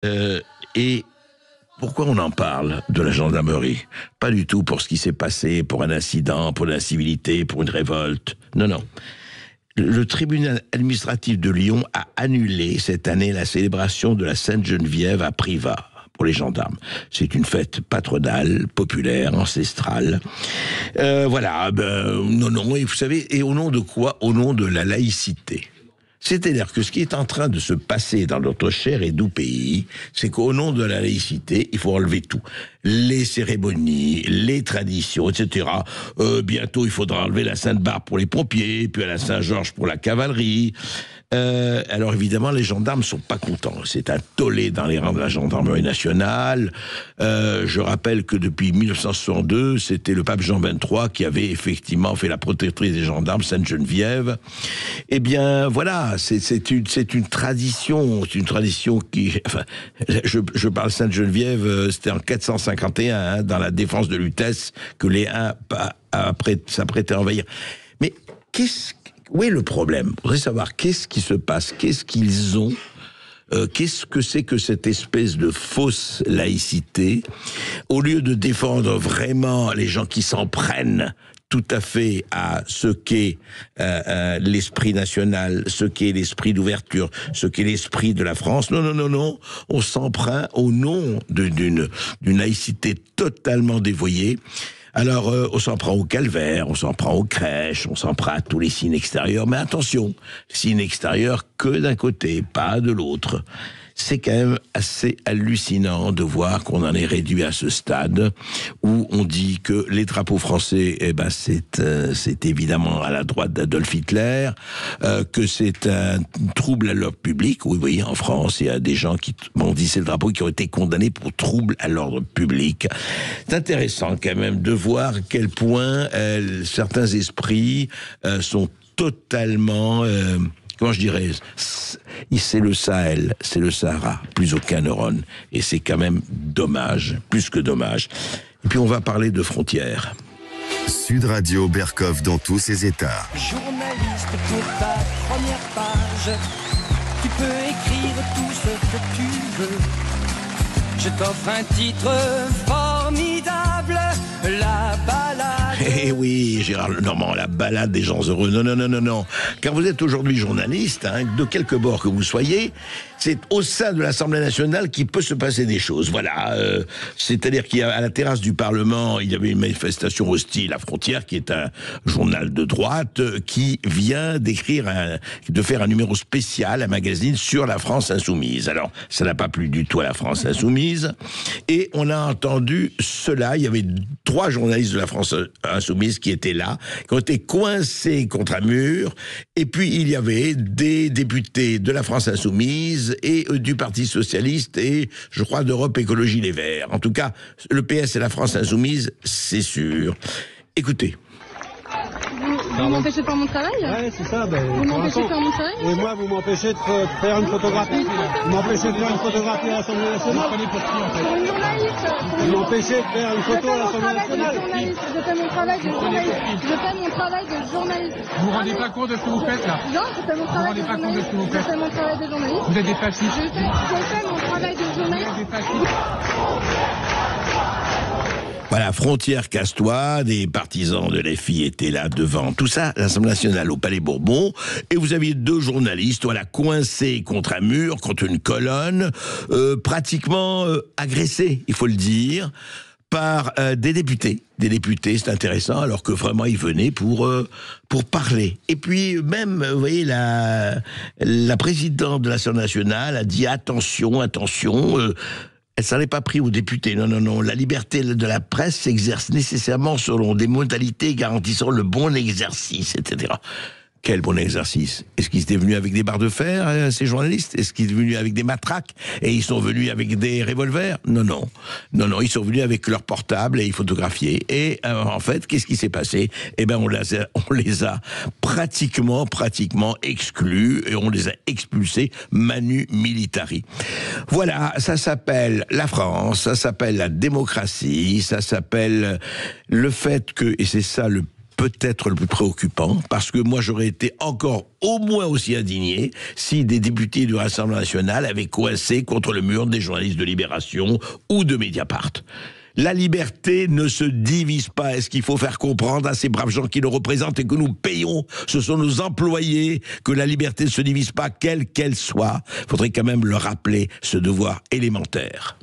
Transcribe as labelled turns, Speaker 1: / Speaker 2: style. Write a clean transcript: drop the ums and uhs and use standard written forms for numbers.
Speaker 1: Et pourquoi on en parle de la gendarmerie? Pas du tout pour ce qui s'est passé, pour un incident, pour l'incivilité, pour une révolte. Non, non. Le tribunal administratif de Lyon a annulé cette année la célébration de la Sainte-Geneviève à Privas pour les gendarmes. C'est une fête patronale, populaire, ancestrale. Voilà, non, et vous savez, et au nom de quoi? Au nom de la laïcité. C'est-à-dire que ce qui est en train de se passer dans notre cher et doux pays, c'est qu'au nom de la laïcité, il faut enlever tout. Les cérémonies, les traditions, etc. Bientôt, il faudra enlever la Sainte-Barbe pour les pompiers, puis à la Saint-Georges pour la cavalerie. Alors évidemment, les gendarmes sont pas contents. C'est un tollé dans les rangs de la gendarmerie nationale. Je rappelle que depuis 1962, c'était le pape Jean XXIII qui avait effectivement fait la protectrice des gendarmes, Sainte-Geneviève. Eh bien, voilà, c'est une tradition qui... Enfin, je parle Sainte-Geneviève, c'était en 451, hein, dans la défense de Lutèce, que les Huns s'apprêtaient à envahir. Mais où est le problème? Je voudrais savoir qu'est-ce qui se passe, qu'est-ce qu'ils ont, qu'est-ce que c'est que cette espèce de fausse laïcité, au lieu de défendre vraiment les gens qui s'en prennent tout à fait à ce qu'est l'esprit national, ce qu'est l'esprit d'ouverture, ce qu'est l'esprit de la France. Non, on s'en prend au nom d'une laïcité totalement dévoyée. Alors, on s'en prend au calvaire, on s'en prend aux crèches, on s'en prend à tous les signes extérieurs, mais attention, signes extérieurs que d'un côté, pas de l'autre. C'est quand même assez hallucinant de voir qu'on en est réduit à ce stade où on dit que les drapeaux français, c'est évidemment à la droite d'Adolf Hitler, que c'est un trouble à l'ordre public. Oui, vous voyez, en France, il y a des gens qui, on dit c'est le drapeau, qui ont été condamnés pour trouble à l'ordre public. C'est intéressant quand même de voir à quel point certains esprits sont totalement... comment je dirais, c'est le Sahel, c'est le Sahara, plus aucun neurone. Et c'est quand même dommage, plus que dommage. Et puis on va parler de frontières.
Speaker 2: Sud Radio Berkov dans tous ses états.
Speaker 3: Journaliste pour ta première page, tu peux écrire tout ce que tu veux. Je t'offre un titre formidable, la balade.
Speaker 1: Eh oui, Gérard Lenormand, la balade des gens heureux. Non. Car vous êtes aujourd'hui journaliste, hein, de quelque bord que vous soyez, c'est au sein de l'Assemblée nationale qu'il peut se passer des choses. Voilà, c'est-à-dire qu'à la terrasse du Parlement, il y avait une manifestation hostile à Frontières, qui est un journal de droite, qui vient de faire un numéro spécial, un magazine sur la France insoumise. Alors, ça n'a pas plu du tout à la France insoumise, et on a entendu cela. Il y avait 3 journalistes de la France insoumise qui étaient là, qui ont été coincés contre un mur, et puis il y avait des députés de la France insoumise et du Parti socialiste et, je crois, d'Europe Écologie Les Verts. En tout cas, le PS et la France insoumise, c'est sûr. Écoutez.
Speaker 4: Vous m'empêchez de faire mon travail?
Speaker 5: Ouais, c'est ça.
Speaker 4: Vous m'empêchez de faire mon travail?
Speaker 5: Et moi, vous m'empêchez de faire une photographie. Vous m'empêchez de faire une photographie à l'Assemblée nationale.
Speaker 4: Pour une journaliste.
Speaker 5: Vous m'empêchez de faire une photo à l'Assemblée nationale.
Speaker 4: Je fais mon travail de journaliste. Je fais mon travail de journaliste.
Speaker 6: Vous vous rendez pas compte de ce que vous faites là?
Speaker 4: Non, je fais mon travail de journaliste. Je fais mon travail de journaliste.
Speaker 6: Vous êtes des fascistes.
Speaker 4: Je fais mon travail de journaliste.
Speaker 6: Vous êtes des fascistes.
Speaker 1: Voilà, Frontières, casse-toi, des partisans de LFI étaient là devant tout ça, l'Assemblée nationale au Palais Bourbon, et vous aviez 2 journalistes, voilà, coincés contre un mur, contre une colonne, pratiquement agressés, il faut le dire, par des députés. Des députés, c'est intéressant, alors que vraiment ils venaient pour parler. Et puis même, vous voyez, la présidente de l'Assemblée nationale a dit attention, elle s'en est pas pris aux députés. Non. La liberté de la presse s'exerce nécessairement selon des modalités garantissant le bon exercice, etc. Quel bon exercice. Est-ce qu'ils étaient venus avec des barres de fer, ces journalistes? Est-ce qu'ils étaient venus avec des matraques? Et ils sont venus avec des revolvers? Non, ils sont venus avec leur portable et ils photographiaient. Et en fait, qu'est-ce qui s'est passé? Eh ben, on les a pratiquement exclus et on les a expulsés manu militari. Voilà, ça s'appelle la France, ça s'appelle la démocratie, ça s'appelle le fait que, et c'est ça le peut-être le plus préoccupant, parce que moi j'aurais été encore au moins aussi indigné si des députés du Rassemblement national avaient coincé contre le mur des journalistes de Libération ou de Mediapart. La liberté ne se divise pas. Est-ce qu'il faut faire comprendre à ces braves gens qui nous représentent et que nous payons, ce sont nos employés, que la liberté ne se divise pas, quelle qu'elle soit. Il faudrait quand même leur rappeler ce devoir élémentaire.